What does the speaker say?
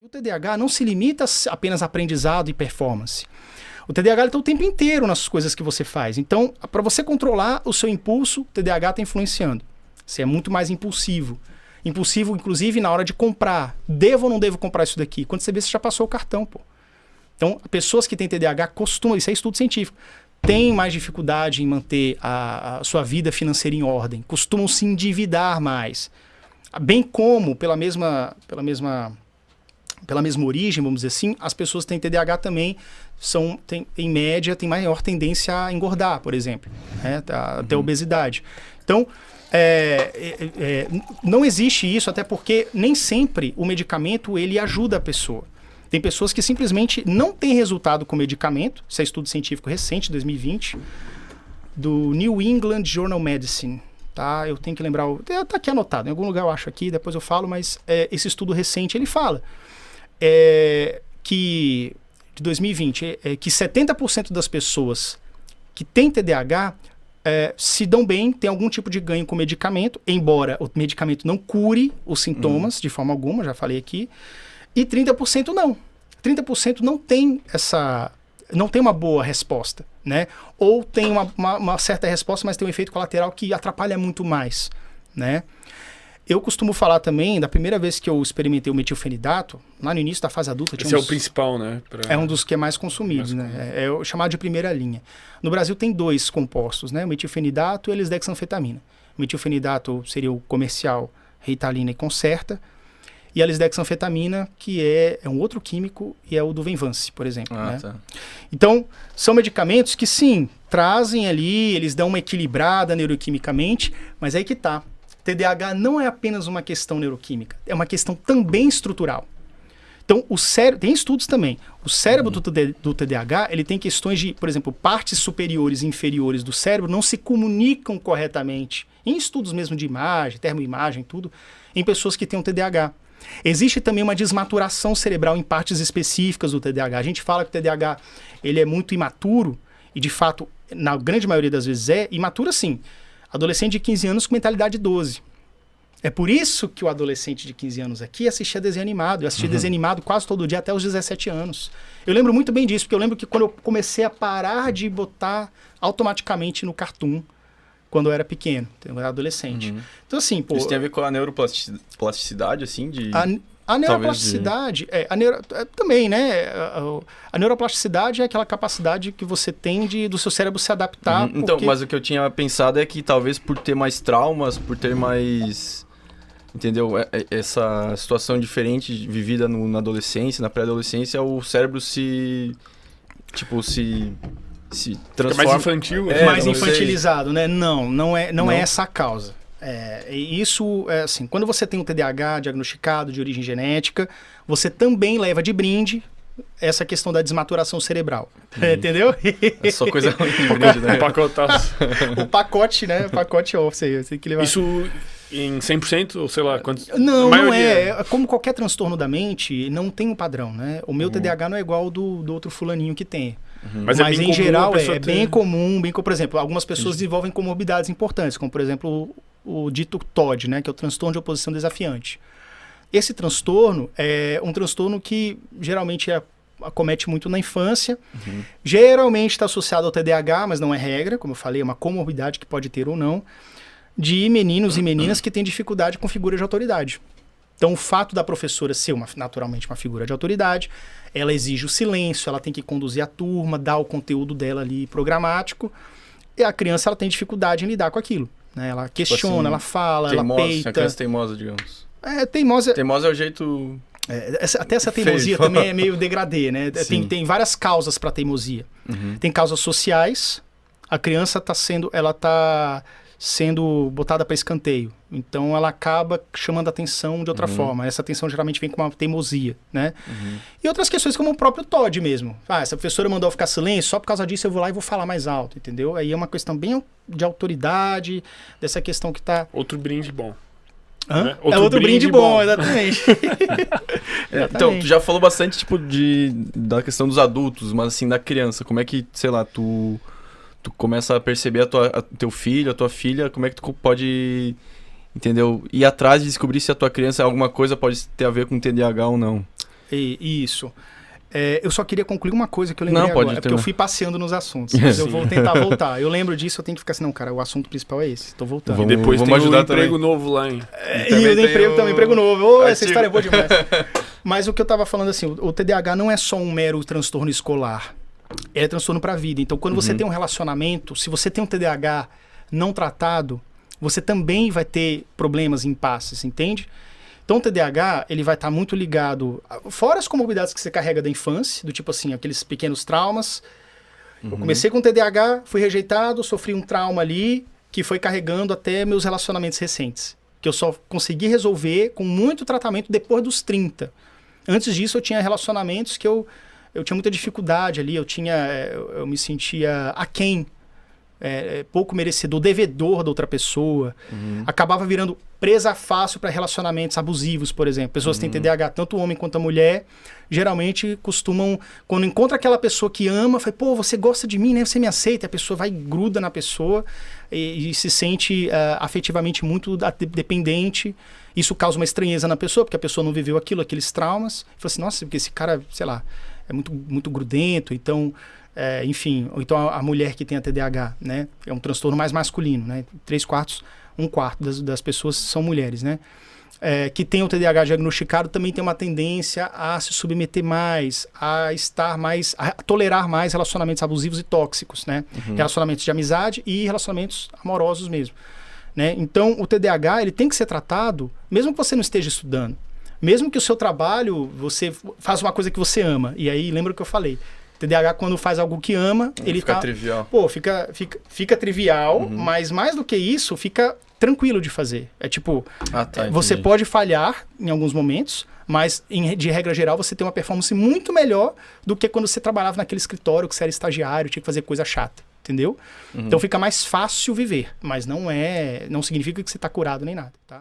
O TDAH não se limita apenas a aprendizado e performance. O TDAH está o tempo inteiro nas coisas que você faz. Então, para você controlar o seu impulso, o TDAH está influenciando. Você é muito mais impulsivo. Impulsivo, inclusive, na hora de comprar. Devo ou não devo comprar isso daqui? Quando você vê, você já passou o cartão, pô. Então, pessoas que têm TDAH costumam, isso é estudo científico, têm mais dificuldade em manter a sua vida financeira em ordem. Costumam se endividar mais. Bem como, pela mesma origem, vamos dizer assim, as pessoas que têm TDAH também em média, têm maior tendência a engordar, por exemplo, né? Até obesidade. Então, não existe isso, até porque nem sempre o medicamento ele ajuda a pessoa. Tem pessoas que simplesmente não têm resultado com medicamento. Isso é estudo científico recente, 2020, do New England Journal of Medicine. Tá? Eu tenho que lembrar, está aqui anotado, em algum lugar eu acho aqui, depois eu falo, mas esse estudo recente ele fala que, de 2020, que 70% das pessoas que têm TDAH se dão bem, tem algum tipo de ganho com medicamento, embora o medicamento não cure os sintomas de forma alguma, já falei aqui, e 30% não. 30% não tem uma boa resposta, né? Ou tem uma certa resposta, mas tem um efeito colateral que atrapalha muito mais, né? Eu costumo falar também, da primeira vez que eu experimentei o metilfenidato, lá no início da fase adulta... Esse é o principal, né? É um dos que é mais consumido, né? É o chamado de primeira linha. No Brasil tem 2 compostos, né? O metilfenidato e a lisdexanfetamina. O metilfenidato seria o comercial Ritalina e Concerta, e a lisdexanfetamina, que é um outro químico, e é o do Venvance, por exemplo. Né? Tá. Então, são medicamentos que, sim, trazem ali, eles dão uma equilibrada neuroquimicamente, mas aí que tá. TDAH não é apenas uma questão neuroquímica, é uma questão também estrutural. Então, o cérebro, tem estudos também, o cérebro do TDAH, ele tem questões de, por exemplo, partes superiores e inferiores do cérebro não se comunicam corretamente, em estudos mesmo de imagem, termoimagem, tudo, em pessoas que têm um TDAH. Existe também uma desmaturação cerebral em partes específicas do TDAH. A gente fala que o TDAH ele é muito imaturo, e de fato, na grande maioria das vezes imaturo sim. Adolescente de 15 anos com mentalidade de 12. É por isso que o adolescente de 15 anos aqui assistia desenho animado. Eu assistia desenho animado quase todo dia até os 17 anos. Eu lembro muito bem disso, porque eu lembro que quando eu comecei a parar de botar automaticamente no Cartoon, quando eu era pequeno, eu era adolescente. Então assim, pô... Isso tem a ver com a neuroplasticidade, assim, de... A neuroplasticidade, também, né? A neuroplasticidade é aquela capacidade que você tem do seu cérebro se adaptar. Porque... Então, mas o que eu tinha pensado é que talvez por ter mais traumas, por ter mais... Entendeu? Essa situação diferente vivida na adolescência, na pré-adolescência, o cérebro se transforma... Fica mais infantil. Mais infantilizado, né? Não é essa a causa. Isso é assim, quando você tem um TDAH diagnosticado de origem genética, você também leva de brinde essa questão da desmaturação cerebral. Entendeu? É só coisa ruim de brinde, né? O pacote, né? O pacote off, você tem que levar. Isso em 100%, ou sei lá, quantos... Não é. Como qualquer transtorno da mente, não tem um padrão, né? O meu TDAH não é igual ao do outro fulaninho que tem. Mas em geral bem comum, por exemplo, algumas pessoas desenvolvem comorbidades importantes, como por exemplo o dito TOD, né, que é o transtorno de oposição desafiante. Esse transtorno é um transtorno que geralmente acomete muito na infância, geralmente está associado ao TDAH, mas não é regra, como eu falei, é uma comorbidade que pode ter ou não, de meninos e meninas que têm dificuldade com figura de autoridade. Então, o fato da professora ser naturalmente uma figura de autoridade, ela exige o silêncio, ela tem que conduzir a turma, dar o conteúdo dela ali programático, e a criança ela tem dificuldade em lidar com aquilo. Né? Ela questiona, assim, ela fala, ela peita. A criança teimosa, digamos. Teimosa... Teimosa é o jeito... até essa teimosia também é meio degradê, né? Tem várias causas para teimosia. Tem causas sociais, a criança está sendo botada para escanteio. Então ela acaba chamando a atenção de outra forma. Essa atenção geralmente vem com uma teimosia, né? E outras questões como o próprio TOD mesmo. Essa professora mandou eu ficar silêncio, só por causa disso eu vou lá e vou falar mais alto, entendeu? Aí é uma questão bem de autoridade, dessa questão que tá... Outro brinde bom. Né? Outro brinde bom, exatamente. Então, tu já falou bastante, tipo, da questão dos adultos, mas assim, da criança. Como é que, sei lá, tu começa a perceber teu filho, a tua filha, como é que tu pode, entendeu, ir atrás de descobrir se a tua criança alguma coisa pode ter a ver com TDAH ou não? Isso. Eu só queria concluir uma coisa que eu lembrei Não, pode agora, porque eu fui passeando nos assuntos, mas eu vou tentar voltar. Eu lembro disso, eu tenho que ficar assim, não, cara, o assunto principal é esse, tô voltando. Vamos- E depois vamos tem ajudar um emprego também. novo lá, hein? E o do emprego também, emprego novo. Ô, essa Ativo. história é boa demais. Mas o que eu tava falando assim, o TDAH não é só um mero transtorno escolar, é transtorno pra vida. Então, quando você tem um relacionamento, se você tem um TDAH não tratado, você também vai ter problemas, impasses, entende? Então, o TDAH, ele vai estar muito ligado, fora as comorbidades que você carrega da infância, do tipo assim, aqueles pequenos traumas. Eu comecei com TDAH, fui rejeitado, sofri um trauma ali, que foi carregando até meus relacionamentos recentes. Que eu só consegui resolver com muito tratamento depois dos 30. Antes disso, eu tinha relacionamentos que eu tinha muita dificuldade ali, eu me sentia aquém, pouco merecedor, devedor da outra pessoa. Acabava virando presa fácil para relacionamentos abusivos, por exemplo. Pessoas que têm TDAH, tanto o homem quanto a mulher, geralmente costumam, quando encontra aquela pessoa que ama, fala, pô, você gosta de mim, né? Você me aceita. A pessoa vai, gruda na pessoa e se sente afetivamente muito dependente. Isso causa uma estranheza na pessoa, porque a pessoa não viveu aqueles traumas. Fala assim, nossa, porque esse cara, sei lá, é muito, muito grudento, então... enfim, ou então a mulher que tem a TDAH, né? É um transtorno mais masculino, né? 3/4, 1/4 das pessoas são mulheres, né? Que tem o TDAH diagnosticado também tem uma tendência a se submeter mais, a tolerar mais relacionamentos abusivos e tóxicos, né? Relacionamentos de amizade e relacionamentos amorosos mesmo, né? Então, o TDAH, ele tem que ser tratado, mesmo que você não esteja estudando, mesmo que o seu trabalho, você faz uma coisa que você ama, e aí lembra o que eu falei, TDAH, quando faz algo que ama, ele fica trivial. Pô, fica trivial, mas mais do que isso, fica tranquilo de fazer. É tipo, você pode falhar em alguns momentos, mas de regra geral você tem uma performance muito melhor do que quando você trabalhava naquele escritório, que você era estagiário, tinha que fazer coisa chata, entendeu? Então fica mais fácil viver, mas não significa que você está curado nem nada, tá?